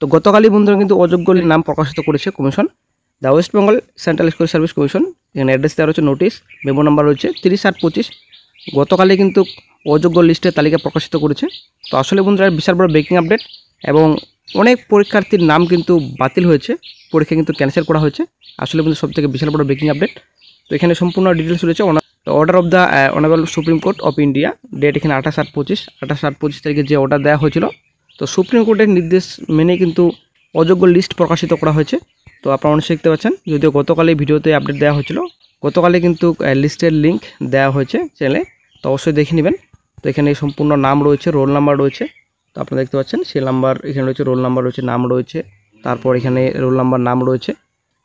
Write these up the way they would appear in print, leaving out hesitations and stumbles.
তো গতকালই বন্ধুরা কিন্তু অযোগ্যের নাম প্রকাশিত করেছে commission, the West Bengal central school Service commission. এখানে অ্যাড্রেস দেওয়া রয়েছে, নোটিশ, মেমো নাম্বার রয়েছে 30/8/25। গতকালই কিন্তু অযোগ্য লিস্টের তালিকা প্রকাশিত করেছে। তো আসলে বন্ধুরা বিশাল বড় ব্রেকিং আপডেট, এবং অনেক পরীক্ষার্থীর নাম কিন্তু বাতিল হয়েছে, পরীক্ষা কিন্তু ক্যান্সেল করা হয়েছে। আসলে বন্ধু সবথেকে বিশাল বড় ব্রেকিং আপডেট। তো এখানে সম্পূর্ণ ডিটেলস রয়েছে। Order of the honourable Supreme Court of India, date এখানে 28/8/25 তারিখে যে অর্ডার দেওয়া হয়েছিল। তো সুপ্রিম কোর্টের নির্দেশ মেনে কিন্তু অযোগ্য লিস্ট প্রকাশিত করা হয়েছে। তো আপনারা অনেক দেখতে পাচ্ছেন, যদিও গতকালই ভিডিওতে আপডেট দেওয়া হয়েছিল, গতকালই কিন্তু লিস্টের লিঙ্ক দেওয়া হয়েছে চ্যানেলে, তো অবশ্যই দেখে নেবেন। তো এখানে সম্পূর্ণ নাম রয়েছে, রোল নাম্বার রয়েছে, তো আপনারা দেখতে পাচ্ছেন সেই নাম্বার এখানে রয়েছে, রোল নাম্বার রয়েছে, নাম রয়েছে, তারপর এখানে রোল নাম্বার নাম রয়েছে,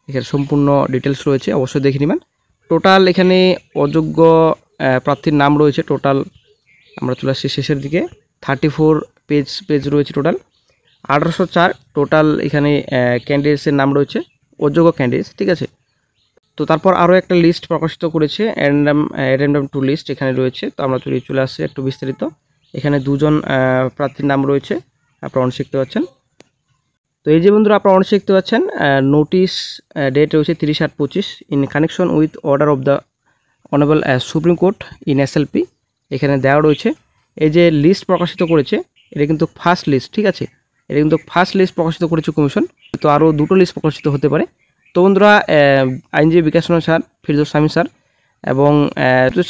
এখানে সম্পূর্ণ ডিটেলস রয়েছে, অবশ্যই দেখে নেবেন। টোটাল এখানে অযোগ্য প্রার্থীর নাম রয়েছে, টোটাল আমরা চলে আসছি শেষের দিকে, 34 পেজ রয়েছে টোটাল, 1804 টোটাল এখানে ক্যান্ডিডেটসের নাম রয়েছে, অযোগ্য ক্যান্ডিডেটস, ঠিক আছে। তো তারপর আরও একটা লিস্ট প্রকাশিত করেছে, র্যান্ডম 2 লিস্ট এখানে রয়েছে। তো আমরা চলে আসছি একটু বিস্তারিত। এখানে 2 জন প্রার্থীর নাম রয়েছে, আপনারা অনেক দেখতে পাচ্ছেন। তো এই যে বন্ধুরা আপনারা অনেক দেখতে পাচ্ছেন, নোটিশ ডেট রয়েছে 30/8/25 in connection with order of the honourable Supreme court in SLP, এখানে দেওয়া রয়েছে। এই যে লিস্ট প্রকাশিত করেছে এটা কিন্তু ফার্স্ট লিস্ট, ঠিক আছে, এটা কিন্তু ফার্স্ট লিস্ট প্রকাশিত করেছে কমিশন। তো আরও 2টো লিস্ট প্রকাশিত হতে পারে। তো বন্ধুরা আইনজীবী বিকাশ রঞ্জন স্যার, ফিরদৌস শামীম স্যার এবং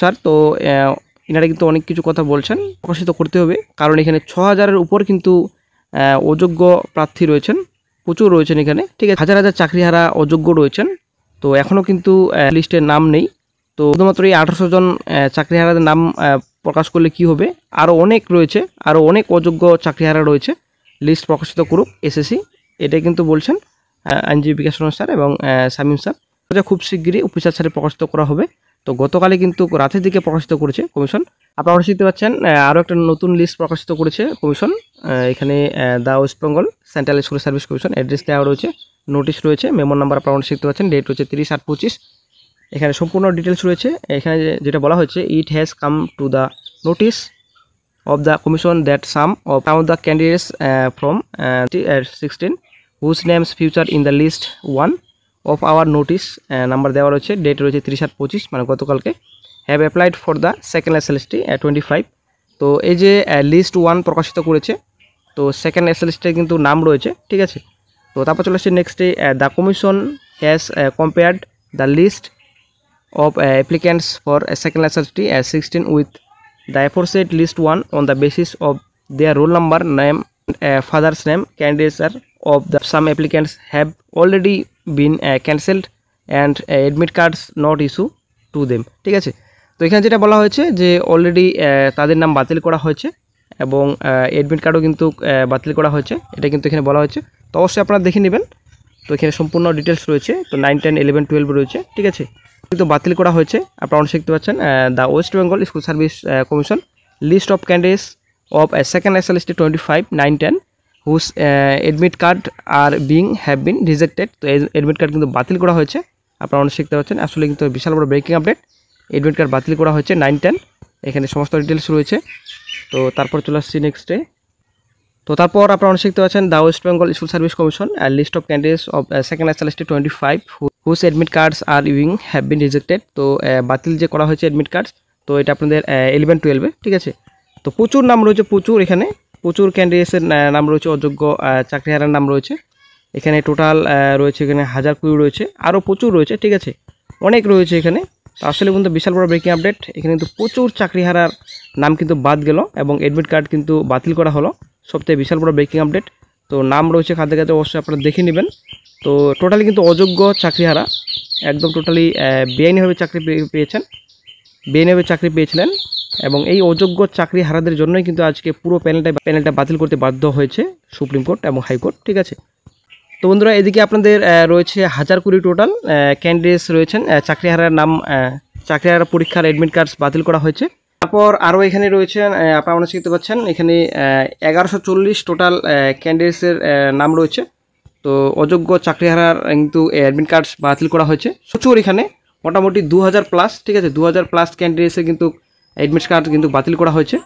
স্যার, তো এনারা কিন্তু অনেক কিছু কথা বলছেন, প্রকাশিত করতে হবে, কারণ এখানে 6000-এর উপর কিন্তু অযোগ্য প্রার্থী রয়েছেন, প্রচুর রয়েছেন এখানে, ঠিক আছে, হাজার হাজার চাকরিহারা অযোগ্য রয়েছেন। তো এখনও কিন্তু লিস্টের নাম নেই। তো শুধুমাত্র এই 1800 জন চাকরিহারাদের নাম প্রকাশ করলে কি হবে, আরও অনেক রয়েছে, আরও অনেক অযোগ্য চাকরিহারা রয়েছে, লিস্ট প্রকাশিত করুক এসএসসি, এটাই কিন্তু বলছেন আইনজীবী বিকাশ রঞ্জন স্যার এবং শামীম স্যার। খুব শিগগিরই অফিসার স্যারে প্রকাশিত করা হবে। তো গতকালে কিন্তু রাতের দিকে প্রকাশিত করেছে কমিশন। আপনারা দেখতে পাচ্ছেন আরও একটা নতুন লিস্ট প্রকাশিত করেছে কমিশন। এখানে the West Bengal central school Service commission, address দেওয়া রয়েছে, নোটিশ রয়েছে, মেমো নাম্বার আপনারা দেখতে পাচ্ছেন, ডেট রয়েছে 30/8/25। এখানে সম্পূর্ণ ডিটেলস রয়েছে। এখানে যেটা বলা হয়েছে, it has come to the notice of the commission that some of the candidates from 16 whose names feature in the list 1 of our notice number দেওয়া রয়েছে, ডেট রয়েছে 30/8/25, মানে গতকালকে, have applied for the second SLST 25। তো এই যে list 1 প্রকাশিত করেছে, তো সেকেন্ড SLST কিন্তু নাম রয়েছে, ঠিক আছে। তো তারপর চলে আসছে নেক্সটে, the commission has compared the list of applicants for second SLST 16 উইথ the aforesaid list 1 on the basis of their roll number, name, father's name. Candidates of the some applicants have already been cancelled and admit cards not issued to them, ঠিক আছে। তো এখানে যেটা বলা হয়েছে যে already তাদের নাম বাতিল করা হয়েছে এবং অ্যাডমিট কার্ডও কিন্তু বাতিল করা হয়েছে, এটা কিন্তু এখানে বলা হয়েছে। তো অবশ্যই আপনারা দেখে নেবেন। তো এখানে সম্পূর্ণ ডিটেলস রয়েছে, তো 9, 10, 11, 12 রয়েছে, ঠিক আছে, কিন্তু বাতিল করা হয়েছে। আপনারা অনেক দেখতে পাচ্ছেন, the West Bengal School Service Commission list of candidates of second SLST 25, 9, 10 whose admit card are have been rejected. তো অ্যাডমিট কার্ড কিন্তু বাতিল করা হয়েছে, আপনারা অনেক দেখতে পাচ্ছেন। আসলে কিন্তু বিশাল বড় ব্রেকিং আপডেট, অ্যাডমিট কার্ড বাতিল করা হয়েছে 9, 10, এখানে সমস্ত ডিটেলস রয়েছে। তো তারপর চলে আসছি নেক্সটে। তো তারপর আপনারা অনেক দেখতে পাচ্ছেন, the West Bengal School Service Commission list of candidates of second SLST 25 whose admit cards are have been rejected. তো বাতিল যে করা হয়েছে অ্যাডমিট কার্ডস, তো এটা আপনাদের 11, 12, ঠিক আছে। তো প্রচুর নাম রয়েছে, প্রচুর, এখানে প্রচুর ক্যান্ডিডেটসের নাম রয়েছে, অযোগ্য চাকরিহারার নাম রয়েছে, এখানে টোটাল রয়েছে, এখানে 1000 রয়েছে, আরও প্রচুর রয়েছে, ঠিক আছে, অনেক রয়েছে এখানে। তো আসলে কিন্তু বিশাল বড় ব্রেকিং আপডেট, এখানে কিন্তু প্রচুর চাকরিহারার নাম কিন্তু বাদ গেল এবং অ্যাডমিট কার্ড কিন্তু বাতিল করা হলো, সবথেকে বিশাল বড় ব্রেকিং আপডেট। তো নাম রয়েছে খাদ্য খাতে, অবশ্যই আপনারা দেখে নেবেন। তো টোটালি কিন্তু অযোগ্য চাকরিহারা একদম টোটালি বেআইনিভাবে চাকরি পেয়েছিলেন, এবং এই অযোগ্য চাকরিহারাদের জন্যই কিন্তু আজকে পুরো প্যানেলটা বাতিল করতে বাধ্য হয়েছে সুপ্রিম কোর্ট এবং হাইকোর্ট, ঠিক আছে। তো বন্ধুরা এদিকে আপনাদের রয়েছে 1000 টোটাল ক্যান্ডিডেটস রয়েছেন, চাকরিহারা পরীক্ষার অ্যাডমিট কার্ডস বাতিল করা হয়েছে। তারপর আরও এখানে রয়েছে, আপনারা মনে দেখতে পাচ্ছেন, এখানে 1140 টোটাল ক্যান্ডিডেটসের নাম রয়েছে। তো অযোগ্য চাকরিহারার কিন্তু অ্যাডমিট কার্ডস বাতিল করা হয়েছে প্রচুর, এখানে মোটামুটি 2000+, ঠিক আছে, 2000+ ক্যান্ডিডেটসের কিন্তু অ্যাডমিট কার্ড কিন্তু বাতিল করা হয়েছে।